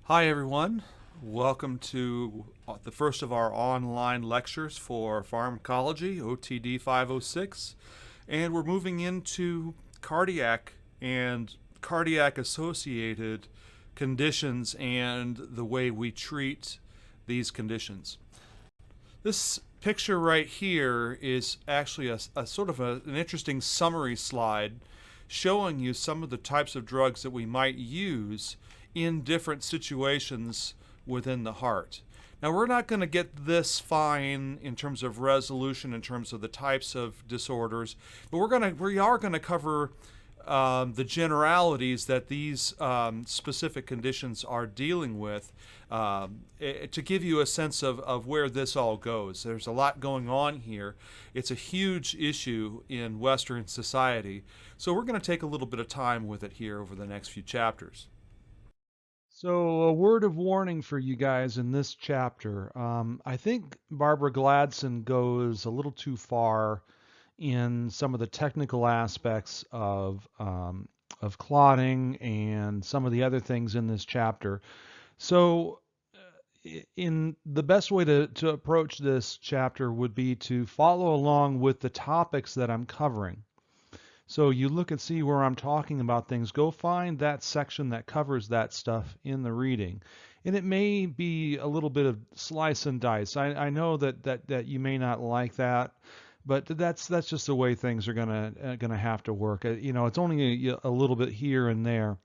Hi everyone, welcome to the first of our online lectures for pharmacology, OTD 506, and we're moving into cardiac and cardiac associated conditions and the way we treat these conditions. This picture right here is actually a sort of an interesting summary slide showing you some of the types of drugs that we might use in different situations within the heart. Now, we're not going to get this fine in terms of resolution, in terms of the types of disorders, but we are going to cover the generalities that these specific conditions are dealing with to give you a sense of where this all goes. There's a lot going on here. It's a huge issue in Western society, so we're going to take a little bit of time with it here over the next few chapters. So, a word of warning for you guys in this chapter. I think Barbara Gladson goes a little too far in some of the technical aspects of clotting and some of the other things in this chapter. So, in the best way to approach this chapter would be to follow along with the topics that I'm covering. So you look and see where I'm talking about things. Go find that section that covers that stuff in the reading. And it may be a little bit of slice and dice. I know that you may not like that, but that's just the way things are gonna have to work. It's only a little bit here and there.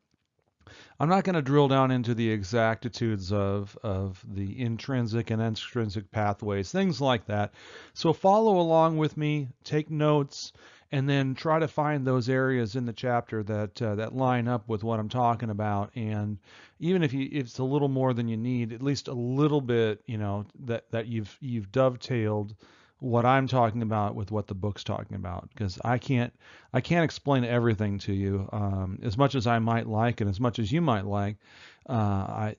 I'm not going to drill down into the exactitudes of the intrinsic and extrinsic pathways, things like that. So follow along with me, take notes, and then try to find those areas in the chapter that line up with what I'm talking about. And even if it's a little more than you need, at least a little bit, that you've dovetailed what I'm talking about with what the book's talking about, because I can't explain everything to you, as much as I might like and as much as you might like.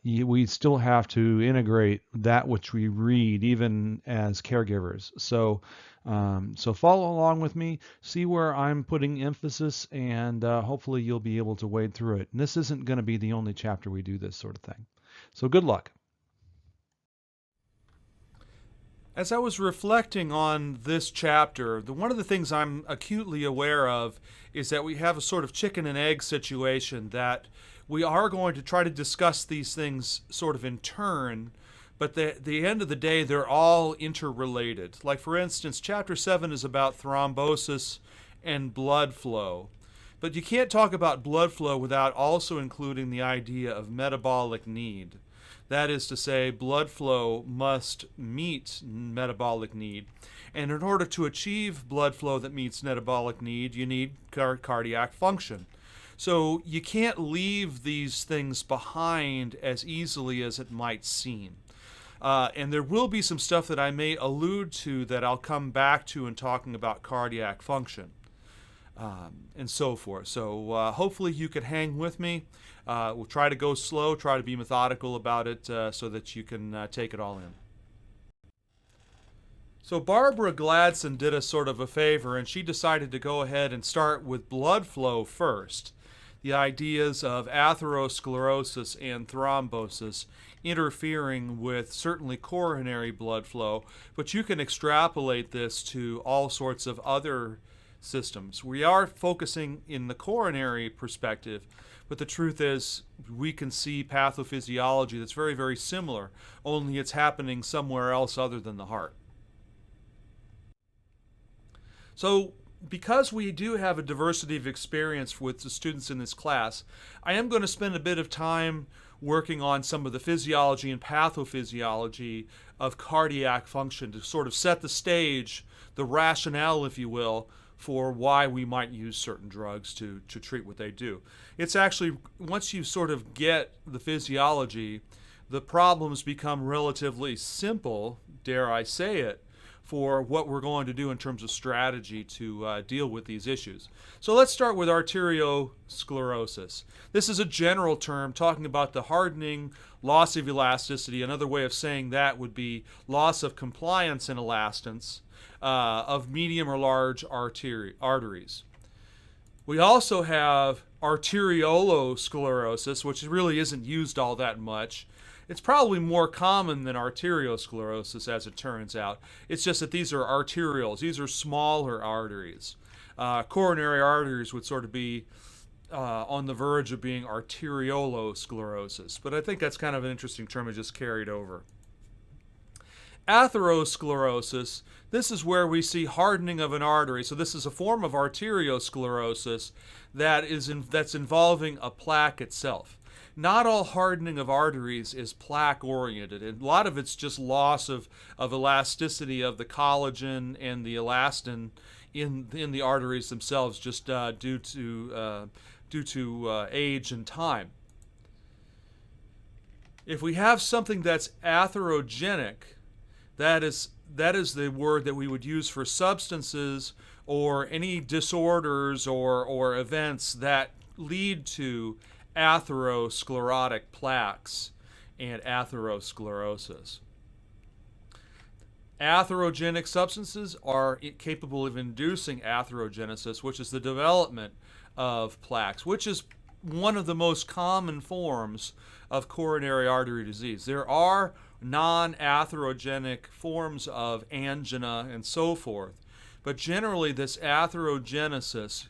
We still have to integrate that which we read, even as caregivers. So follow along with me, see where I'm putting emphasis, and hopefully you'll be able to wade through it. And this isn't going to be the only chapter we do this sort of thing. So good luck. As I was reflecting on this chapter, one of the things I'm acutely aware of is that we have a sort of chicken and egg situation, that we are going to try to discuss these things sort of in turn, but at the end of the day, they're all interrelated. Like, for instance, chapter 7 is about thrombosis and blood flow. But you can't talk about blood flow without also including the idea of metabolic need. That is to say, blood flow must meet metabolic need. And in order to achieve blood flow that meets metabolic need, you need cardiac function. So you can't leave these things behind as easily as it might seem. And there will be some stuff that I may allude to that I'll come back to in talking about cardiac function. And so forth. So hopefully you could hang with me. We'll try to go slow, try to be methodical about it so that you can take it all in. So Barbara Gladson did us sort of a favor, and she decided to go ahead and start with blood flow first. The ideas of atherosclerosis and thrombosis interfering with certainly coronary blood flow, but you can extrapolate this to all sorts of other systems. We are focusing in the coronary perspective, but the truth is we can see pathophysiology that's very, very similar, only it's happening somewhere else other than the heart. So because we do have a diversity of experience with the students in this class, I am going to spend a bit of time working on some of the physiology and pathophysiology of cardiac function to sort of set the stage, the rationale, if you will, for why we might use certain drugs to treat what they do. It's actually, once you sort of get the physiology, the problems become relatively simple, dare I say it, for what we're going to do in terms of strategy to deal with these issues. So let's start with arteriosclerosis. This is a general term talking about the hardening, loss of elasticity. Another way of saying that would be loss of compliance and elastance of medium or large arteries. We also have arteriosclerosis, which really isn't used all that much. It's probably more common than arteriosclerosis, as it turns out. It's just that these are arterioles. These are smaller arteries. Coronary arteries would sort of be on the verge of being arteriolosclerosis. But I think that's kind of an interesting term I just carried over. Atherosclerosis, this is where we see hardening of an artery. So this is a form of arteriosclerosis that's involving a plaque itself. Not all hardening of arteries is plaque oriented, and a lot of it's just loss of elasticity of the collagen and the elastin in the arteries themselves, just due to age and time. If we have something that's atherogenic, that is the word that we would use for substances or any disorders or events that lead to atherosclerotic plaques and atherosclerosis. Atherogenic substances are capable of inducing atherogenesis, which is the development of plaques, which is one of the most common forms of coronary artery disease. There are non-atherogenic forms of angina and so forth, but generally this atherogenesis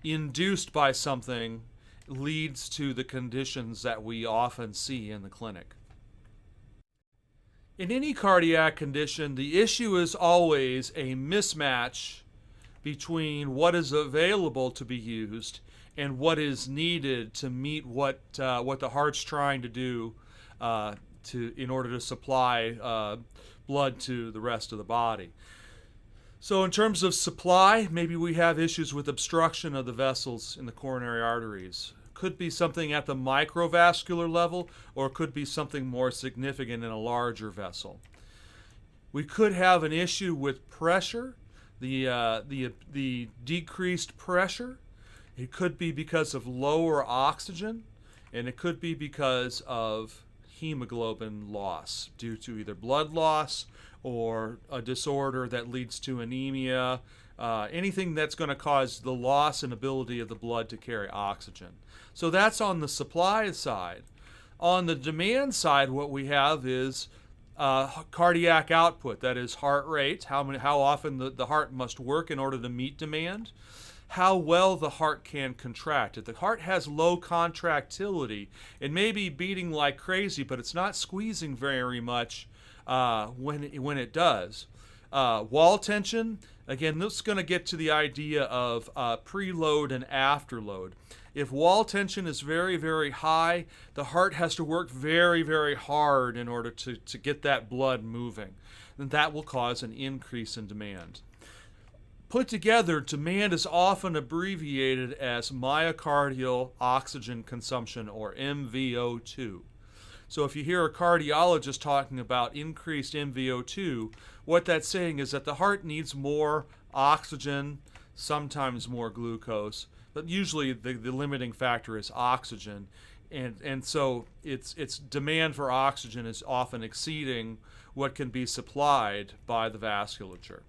induced by something leads to the conditions that we often see in the clinic. In any cardiac condition, the issue is always a mismatch between what is available to be used and what is needed to meet what the heart's trying to do in order to supply blood to the rest of the body. So in terms of supply, maybe we have issues with obstruction of the vessels in the coronary arteries. Could be something at the microvascular level, or it could be something more significant in a larger vessel. We could have an issue with pressure, the decreased pressure. It could be because of lower oxygen, and it could be because of hemoglobin loss due to either blood loss or a disorder that leads to anemia, anything that's going to cause the loss and ability of the blood to carry oxygen. So that's on the supply side. On the demand side, what we have is cardiac output, that is heart rate, how often the heart must work in order to meet demand, how well the heart can contract. If the heart has low contractility, it may be beating like crazy, but it's not squeezing very much when it does. Wall tension, again, this is going to get to the idea of preload and afterload. If wall tension is very, very high, the heart has to work very, very hard in order to get that blood moving. And that will cause an increase in demand. Put together, demand is often abbreviated as myocardial oxygen consumption, or MVO2. So if you hear a cardiologist talking about increased MVO2, what that's saying is that the heart needs more oxygen, sometimes more glucose, but usually the limiting factor is oxygen. And so its demand for oxygen is often exceeding what can be supplied by the vasculature.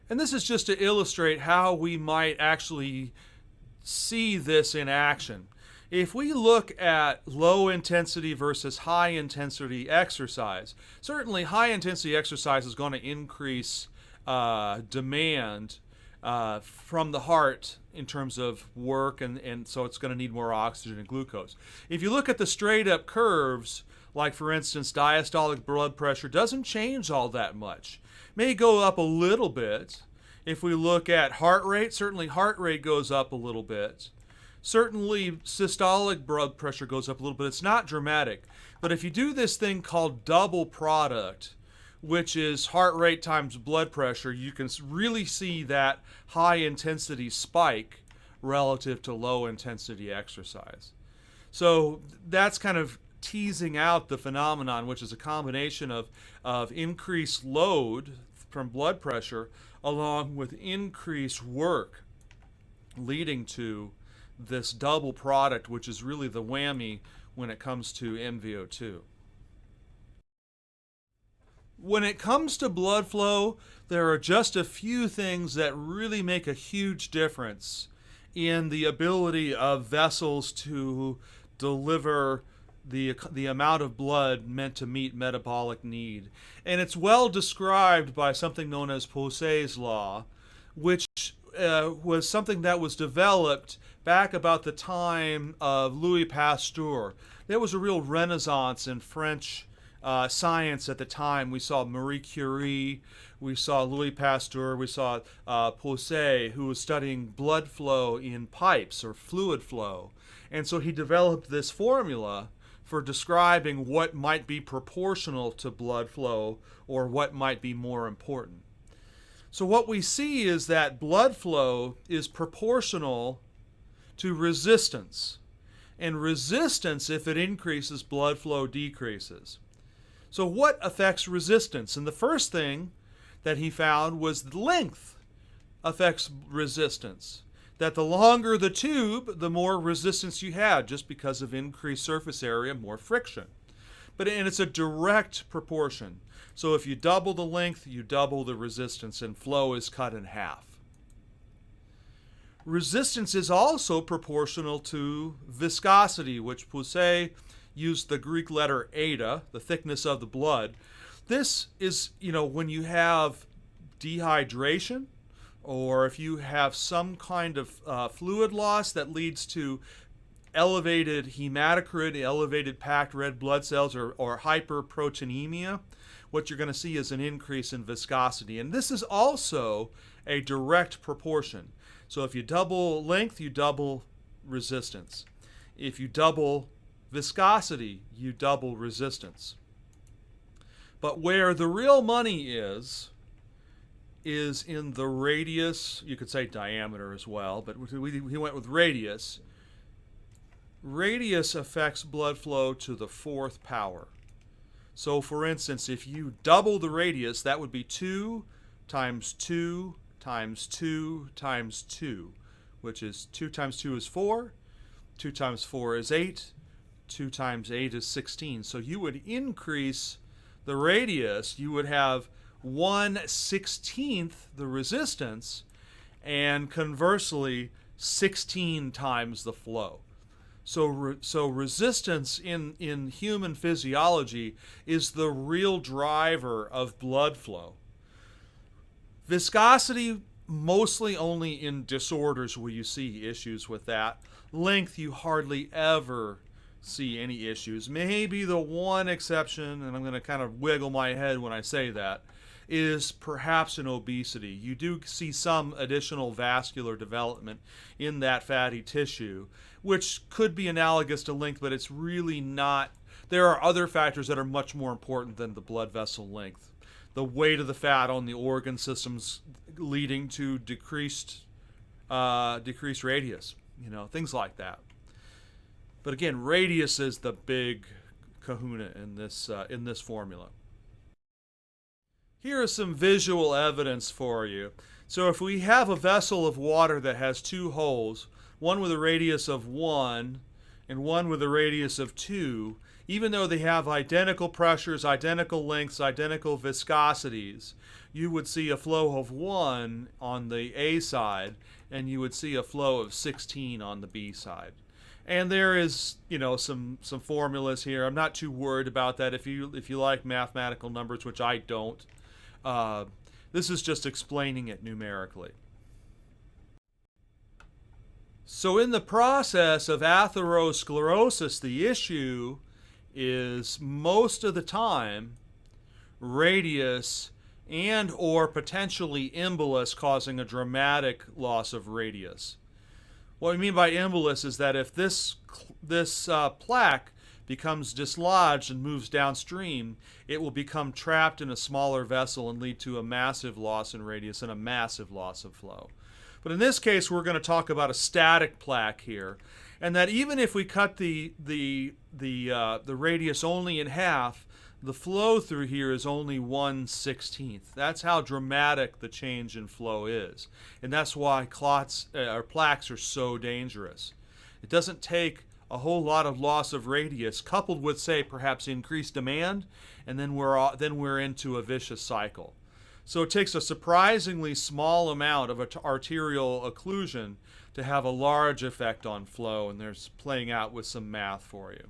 And this is just to illustrate how we might actually see this in action. If we look at low intensity versus high intensity exercise, certainly high intensity exercise is going to increase demand from the heart in terms of work, and so it's going to need more oxygen and glucose. If you look at the straight up curves, like for instance diastolic blood pressure doesn't change all that much. May go up a little bit. If we look at heart rate, certainly heart rate goes up a little bit. Certainly systolic blood pressure goes up a little bit. It's not dramatic. But if you do this thing called double product, which is heart rate times blood pressure, you can really see that high intensity spike relative to low intensity exercise. So that's kind of teasing out the phenomenon, which is a combination of increased load from blood pressure along with increased work, leading to this double product, which is really the whammy when it comes to MVO2. When it comes to blood flow, there are just a few things that really make a huge difference in the ability of vessels to deliver the amount of blood meant to meet metabolic need. And it's well described by something known as Poiseuille's law, which was something that was developed back about the time of Louis Pasteur. There was a real renaissance in French science at the time. We saw Marie Curie, we saw Louis Pasteur, we saw Poiseuille, who was studying blood flow in pipes or fluid flow. And so he developed this formula for describing what might be proportional to blood flow or what might be more important. So what we see is that blood flow is proportional to resistance. And resistance, if it increases, blood flow decreases. So what affects resistance? And the first thing that he found was length affects resistance. That the longer the tube, the more resistance you have, just because of increased surface area, more friction. And it's a direct proportion. So if you double the length, you double the resistance, and flow is cut in half. Resistance is also proportional to viscosity, which Poiseuille used the Greek letter eta, the thickness of the blood. This is, when you have dehydration, or if you have some kind of fluid loss that leads to elevated hematocrit, elevated packed red blood cells, or hyperproteinemia, what you're going to see is an increase in viscosity. And this is also a direct proportion. So if you double length, you double resistance. If you double viscosity, you double resistance. But where the real money is in the radius. You could say diameter as well, but he went with radius. Radius affects blood flow to the fourth power. So for instance, if you double the radius, that would be 2 times 2 times 2 times 2, which is 2 times 2 is 4, 2 times 4 is 8, 2 times 8 is 16. So you would increase the radius, you would have 1/16 the resistance, and conversely 16 times the flow. So resistance in human physiology is the real driver of blood flow. Viscosity, mostly only in disorders will you see issues with that. Length, you hardly ever see any issues. Maybe the one exception, and I'm going to kind of wiggle my head when I say that, is perhaps in obesity. You do see some additional vascular development in that fatty tissue, which could be analogous to length, but it's really not. There are other factors that are much more important than the blood vessel length. The weight of the fat on the organ systems leading to decreased radius, things like that. But again, radius is the big kahuna in this formula. Here is some visual evidence for you. So if we have a vessel of water that has two holes, one with a radius of 1 and one with a radius of 2, even though they have identical pressures, identical lengths, identical viscosities, you would see a flow of 1 on the A side, and you would see a flow of 16 on the B side. And there is, some formulas here. I'm not too worried about that. If you like mathematical numbers, which I don't, this is just explaining it numerically. So in the process of atherosclerosis, the issue is most of the time radius and or potentially embolus causing a dramatic loss of radius. What we mean by embolus is that if this plaque becomes dislodged and moves downstream, it will become trapped in a smaller vessel and lead to a massive loss in radius and a massive loss of flow. But in this case, we're going to talk about a static plaque here, and that even if we cut the radius only in half, the flow through here is only 1/16. That's how dramatic the change in flow is, and that's why clots or plaques are so dangerous. It doesn't take a whole lot of loss of radius, coupled with, say, perhaps increased demand, and then we're into a vicious cycle. So it takes a surprisingly small amount of arterial occlusion to have a large effect on flow, and there's playing out with some math for you.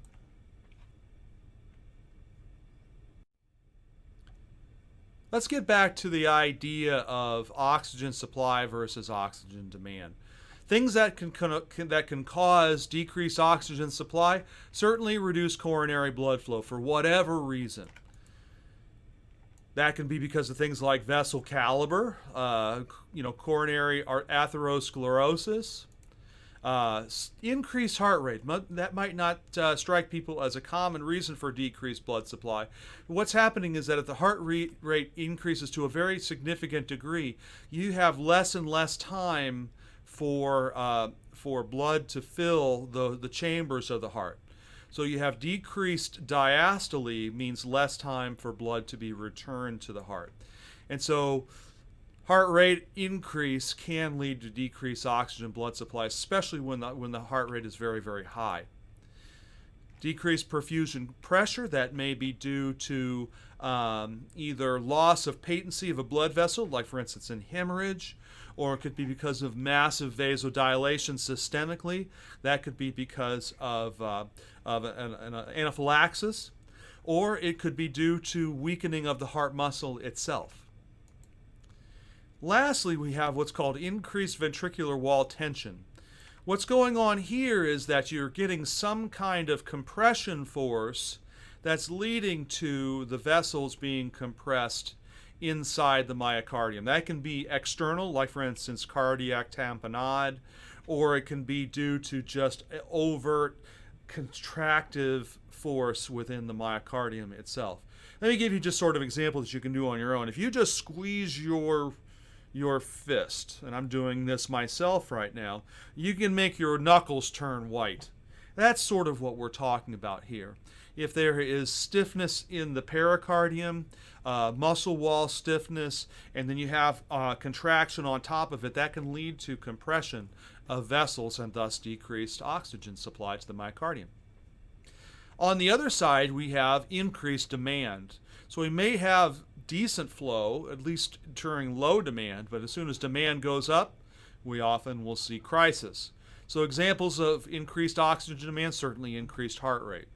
Let's get back to the idea of oxygen supply versus oxygen demand. Things that can cause decreased oxygen supply certainly reduce coronary blood flow for whatever reason. That can be because of things like vessel caliber, coronary atherosclerosis, increased heart rate. That might not strike people as a common reason for decreased blood supply. What's happening is that if the heart rate increases to a very significant degree, you have less and less time for blood to fill the chambers of the heart. So you have decreased diastole, means less time for blood to be returned to the heart. And so heart rate increase can lead to decreased oxygen blood supply, especially when the heart rate is very, very high. Decreased perfusion pressure, that may be due to either loss of patency of a blood vessel, like for instance in hemorrhage, or it could be because of massive vasodilation systemically. That could be because of an anaphylaxis, or it could be due to weakening of the heart muscle itself. Lastly, we have what's called increased ventricular wall tension. What's going on here is that you're getting some kind of compression force that's leading to the vessels being compressed inside the myocardium. That can be external, like for instance cardiac tamponade, or it can be due to just overt contractive force within the myocardium itself. Let me give you just sort of examples that you can do on your own. If you just squeeze your fist, and I'm doing this myself right now, you can make your knuckles turn white. That's sort of what we're talking about here. If there is stiffness in the pericardium, muscle wall stiffness, and then you have contraction on top of it, that can lead to compression of vessels and thus decreased oxygen supply to the myocardium. On the other side, we have increased demand. So we may have decent flow, at least during low demand, but as soon as demand goes up, we often will see crisis. So examples of increased oxygen demand, certainly increased heart rate.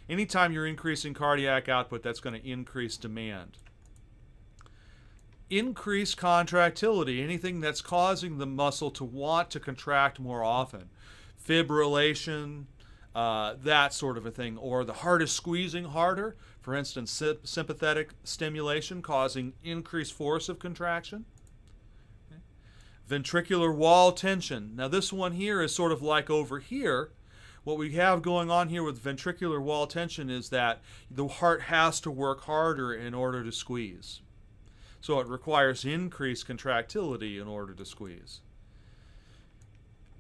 Anytime you're increasing cardiac output, that's going to increase demand. Increased contractility, anything that's causing the muscle to want to contract more often. Fibrillation, that sort of a thing. Or the heart is squeezing harder, for instance, sympathetic stimulation causing increased force of contraction. Okay. Ventricular wall tension. Now this one here is sort of like over here. What we have going on here with ventricular wall tension is that the heart has to work harder in order to squeeze. So it requires increased contractility in order to squeeze.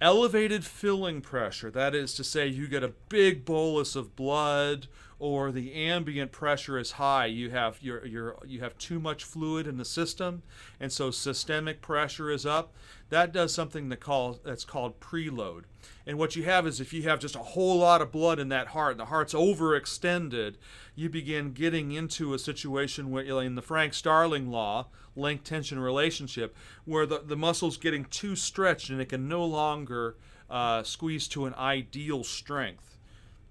Elevated filling pressure, that is to say you get a big bolus of blood or the ambient pressure is high. You have too much fluid in the system, and so systemic pressure is up. That does something that's called preload. And what you have is if you have just a whole lot of blood in that heart and the heart's overextended, you begin getting into a situation where, in the Frank Starling law, length tension relationship, where the muscle's getting too stretched and it can no longer squeeze to an ideal strength.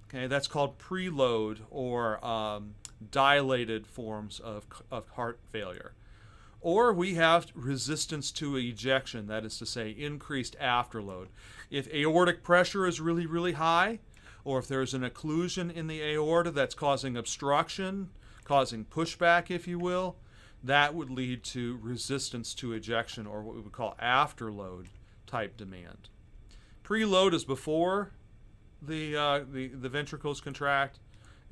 Okay, that's called preload or dilated forms of heart failure. Or we have resistance to ejection, that is to say, increased afterload. If aortic pressure is really, really high, or if there's an occlusion in the aorta that's causing obstruction, causing pushback, if you will, that would lead to resistance to ejection, or what we would call afterload type demand. Preload is before the ventricles contract.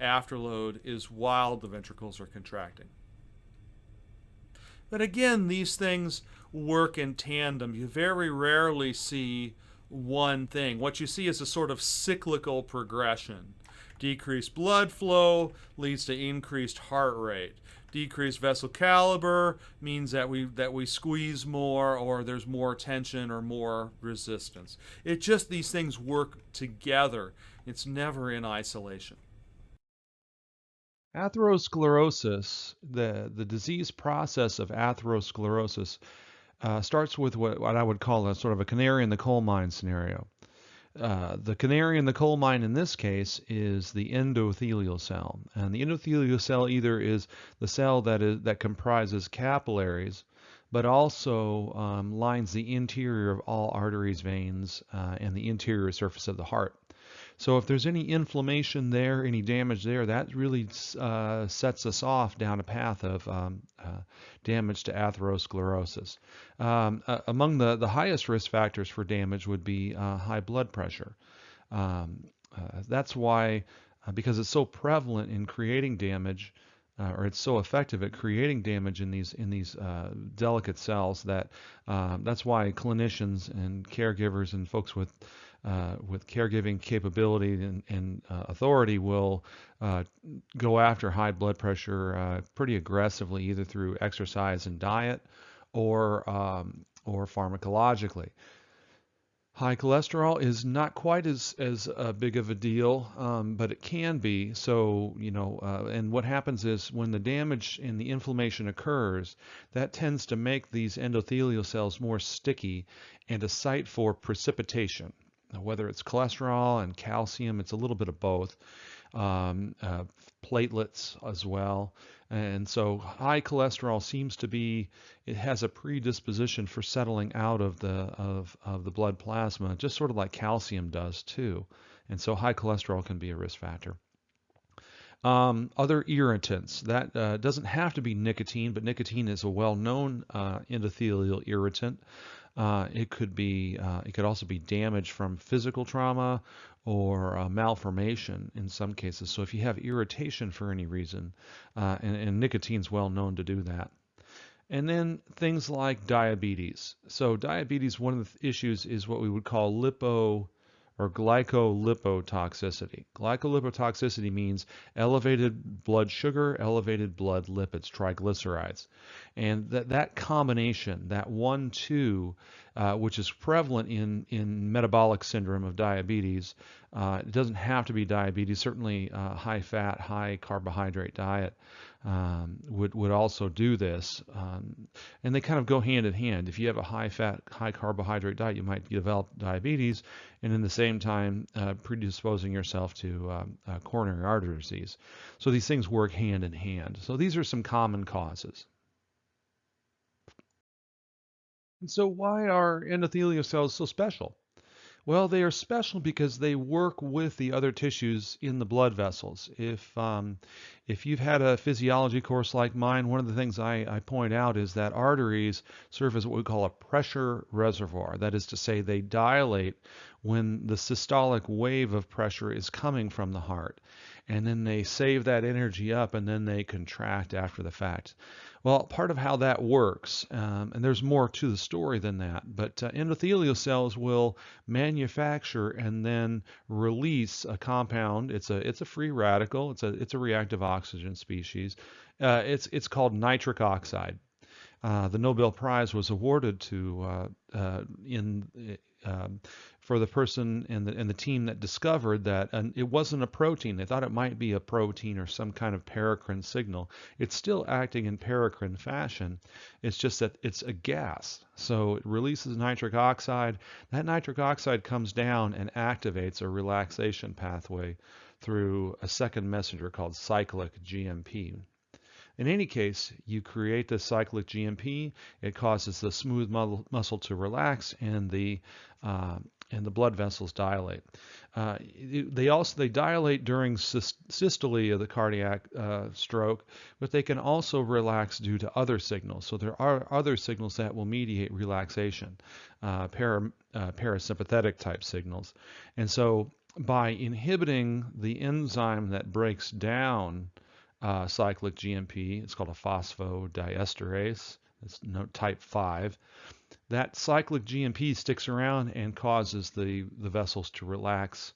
Afterload is while the ventricles are contracting. But again, these things work in tandem. You very rarely see one thing. What you see is a sort of cyclical progression. Decreased blood flow leads to increased heart rate. Decreased vessel caliber means that we squeeze more, or there's more tension or more resistance. These things work together It's never in isolation. Atherosclerosis, the disease process of atherosclerosis, starts with what I would call a sort of a canary in the coal mine scenario. The canary in the coal mine in this case is the endothelial cell, and the endothelial cell either is the cell that comprises capillaries, but also lines the interior of all arteries, veins, and the interior surface of the heart. So if there's any inflammation there, any damage there, that really sets us off down a path of damage to atherosclerosis. Among the highest risk factors for damage would be high blood pressure. That's why, because it's so prevalent in creating damage, or it's so effective at creating damage in these delicate cells, that's why clinicians and caregivers and folks with caregiving capability and authority will go after high blood pressure pretty aggressively, either through exercise and diet or pharmacologically. High cholesterol is not quite as big of a deal, but it can be. So, and what happens is when the damage and the inflammation occurs, that tends to make these endothelial cells more sticky and a site for precipitation. Now, whether it's cholesterol and calcium, it's a little bit of both. Platelets as well. And so high cholesterol seems to be, it has a predisposition for settling out of the blood plasma, just sort of like calcium does too. And so high cholesterol can be a risk factor. Other irritants, that doesn't have to be nicotine, but nicotine is a well-known endothelial irritant. It could also be damage from physical trauma or malformation in some cases. So if you have irritation for any reason, and nicotine's well known to do that. And then things like diabetes. So diabetes, one of the issues is what we would call glycolipotoxicity. Glycolipotoxicity means elevated blood sugar, elevated blood lipids, triglycerides. And that combination, that 1-2, which is prevalent in metabolic syndrome of diabetes, it doesn't have to be diabetes. Certainly high fat, high carbohydrate diet would also do this. And they kind of go hand in hand. If you have a high fat, high carbohydrate diet, you might develop diabetes, and in the same time predisposing yourself to coronary artery disease. So these things work hand in hand. So these are some common causes. And so why are endothelial cells so special? Well, they are special because they work with the other tissues in the blood vessels. If you've had a physiology course like mine, one of the things I point out is that arteries serve as what we call a pressure reservoir. That is to say, they dilate when the systolic wave of pressure is coming from the heart. And then they save that energy up and then they contract after the fact. Well, part of how that works, and there's more to the story than that, but endothelial cells will manufacture and then release a compound. It's a free radical. It's a reactive oxygen species. It's called nitric oxide. The Nobel Prize was awarded to for the person and the team that discovered that, and it wasn't a protein. They thought it might be a protein or some kind of paracrine signal. It's still acting in paracrine fashion. It's just that it's a gas. So it releases nitric oxide. That nitric oxide comes down and activates a relaxation pathway through a second messenger called cyclic GMP. In any case, you create this cyclic GMP. It causes the smooth muscle to relax, and the blood vessels dilate. They dilate during systole of the cardiac stroke, but they can also relax due to other signals. So there are other signals that will mediate relaxation, parasympathetic type signals. And so by inhibiting the enzyme that breaks down cyclic GMP, it's called a phosphodiesterase, it's type 5. That cyclic GMP sticks around and causes the vessels to relax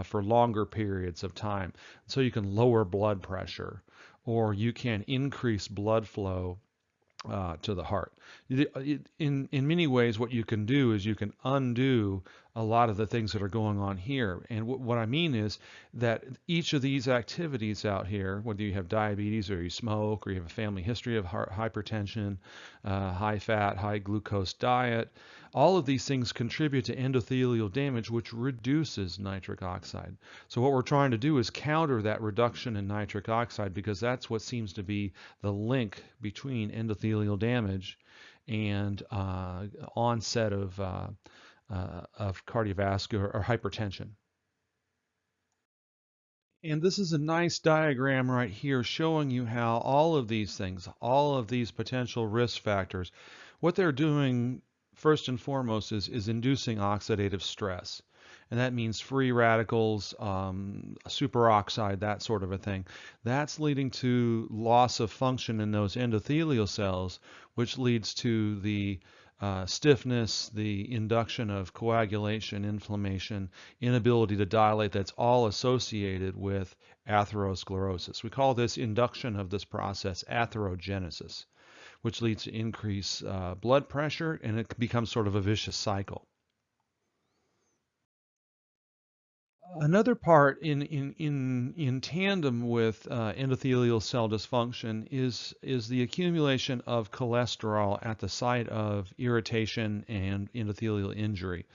for longer periods of time. So you can lower blood pressure, or you can increase blood flow to the heart. In many ways, what you can do is you can undo a lot of the things that are going on here. And what I mean is that each of these activities out here, whether you have diabetes or you smoke or you have a family history of hypertension, high fat, high glucose diet, all of these things contribute to endothelial damage, which reduces nitric oxide. So what we're trying to do is counter that reduction in nitric oxide, because that's what seems to be the link between endothelial damage and onset of cardiovascular or hypertension. And this is a nice diagram right here showing you how all of these things, all of these potential risk factors, what they're doing first and foremost is inducing oxidative stress. And that means free radicals, superoxide, that sort of a thing. That's leading to loss of function in those endothelial cells, which leads to the stiffness, the induction of coagulation, inflammation, inability to dilate. That's all associated with atherosclerosis. We call this induction of this process atherogenesis, which leads to increased blood pressure, and it becomes sort of a vicious cycle. Another part in tandem with endothelial cell dysfunction is the accumulation of cholesterol at the site of irritation and endothelial injury.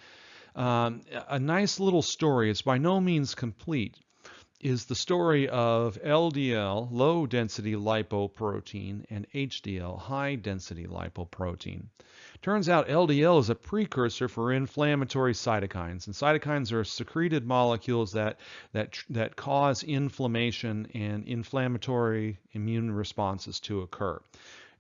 A nice little story, it's by no means complete, is the story of LDL, low density lipoprotein, and HDL, high density lipoprotein. Turns out LDL is a precursor for inflammatory cytokines, and cytokines are secreted molecules that cause inflammation and inflammatory immune responses to occur.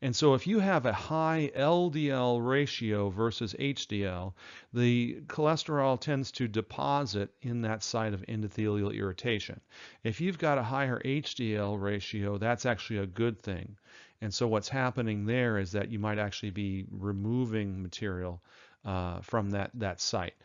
And so if you have a high LDL ratio versus HDL, the cholesterol tends to deposit in that site of endothelial irritation. If you've got a higher HDL ratio, that's actually a good thing. And so what's happening there is that you might actually be removing material from that site.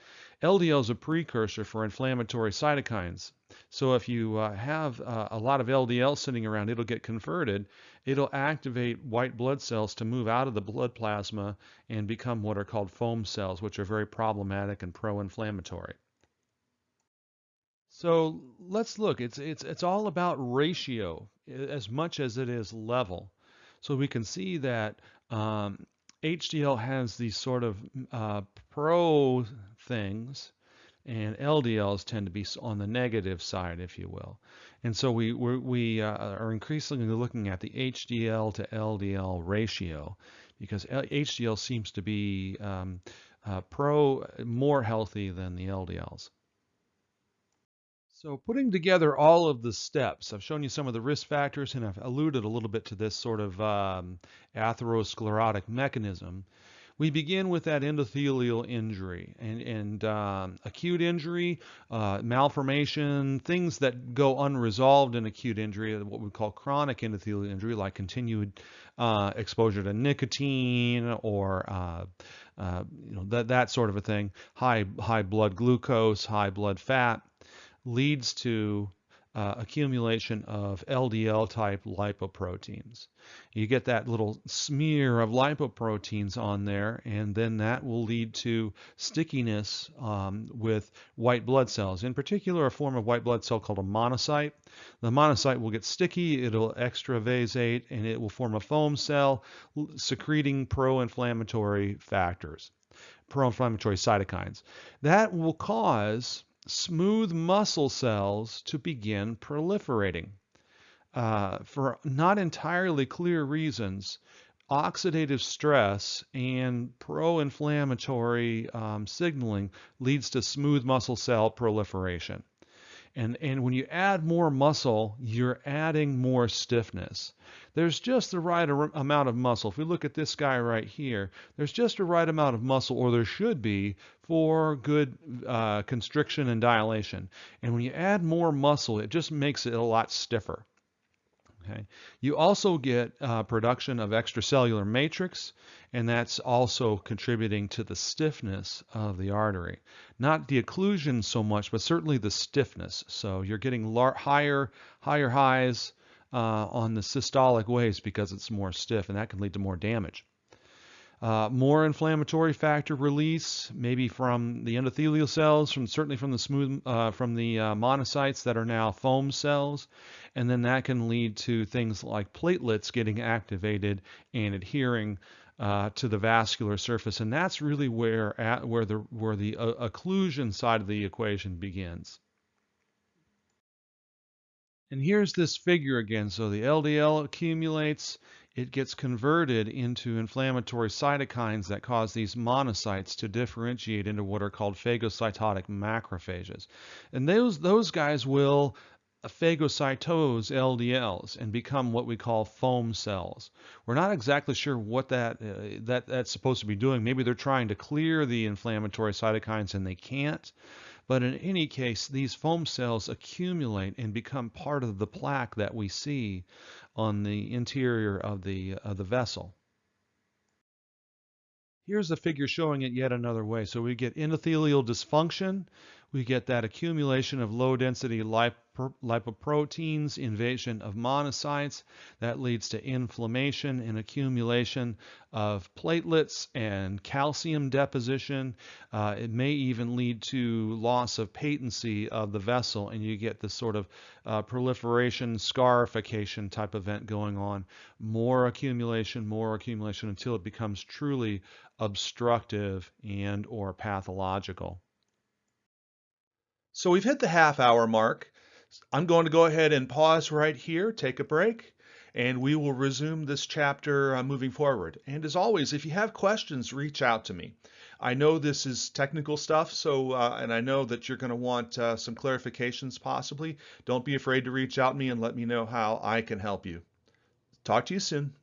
LDL is a precursor for inflammatory cytokines. So if you have a lot of LDL sitting around, it'll get converted. It'll activate white blood cells to move out of the blood plasma and become what are called foam cells, which are very problematic and pro-inflammatory. So let's look. It's all about ratio as much as it is level. So we can see that HDL has these sort of pro things, and LDLs tend to be on the negative side, if you will. And so we are increasingly looking at the HDL to LDL ratio, because HDL seems to be more healthy than the LDLs. So putting together all of the steps, I've shown you some of the risk factors, and I've alluded a little bit to this sort of atherosclerotic mechanism. We begin with that endothelial injury and acute injury, malformation, things that go unresolved in acute injury, what we call chronic endothelial injury, like continued exposure to nicotine or that sort of a thing, high blood glucose, high blood fat, leads to accumulation of LDL type lipoproteins. You get that little smear of lipoproteins on there, and then that will lead to stickiness with white blood cells. In particular, a form of white blood cell called a monocyte. The monocyte will get sticky, it'll extravasate, and it will form a foam cell secreting pro-inflammatory factors, pro-inflammatory cytokines. That will cause smooth muscle cells to begin proliferating. For not entirely clear reasons, oxidative stress and pro-inflammatory signaling leads to smooth muscle cell proliferation. And when you add more muscle, you're adding more stiffness. There's just the right amount of muscle. If we look at this guy right here, there's just the right amount of muscle, or there should be, for good constriction and dilation. And when you add more muscle, it just makes it a lot stiffer. Okay. You also get production of extracellular matrix, and that's also contributing to the stiffness of the artery. Not the occlusion so much, but certainly the stiffness. So you're getting higher highs on the systolic waves because it's more stiff, and that can lead to more damage. More inflammatory factor release, maybe from the endothelial cells, certainly from the monocytes that are now foam cells, and then that can lead to things like platelets getting activated and adhering to the vascular surface, and that's really where the occlusion side of the equation begins. And here's this figure again. So the LDL accumulates, it gets converted into inflammatory cytokines that cause these monocytes to differentiate into what are called phagocytotic macrophages. And those guys will phagocytose LDLs and become what we call foam cells. We're not exactly sure what that's supposed to be doing. Maybe they're trying to clear the inflammatory cytokines and they can't. But in any case, these foam cells accumulate and become part of the plaque that we see on the interior of the vessel. Here's a figure showing it yet another way. So we get endothelial dysfunction, we get that accumulation of low-density lipoproteins, invasion of monocytes. That leads to inflammation and accumulation of platelets and calcium deposition. It may even lead to loss of patency of the vessel, and you get this sort of proliferation, scarification type event going on. More accumulation until it becomes truly obstructive and or pathological. So we've hit the half-hour mark. I'm going to go ahead and pause right here, take a break, and we will resume this chapter moving forward. And as always, if you have questions, reach out to me. I know this is technical stuff, and I know that you're going to want some clarifications possibly. Don't be afraid to reach out to me and let me know how I can help you. Talk to you soon.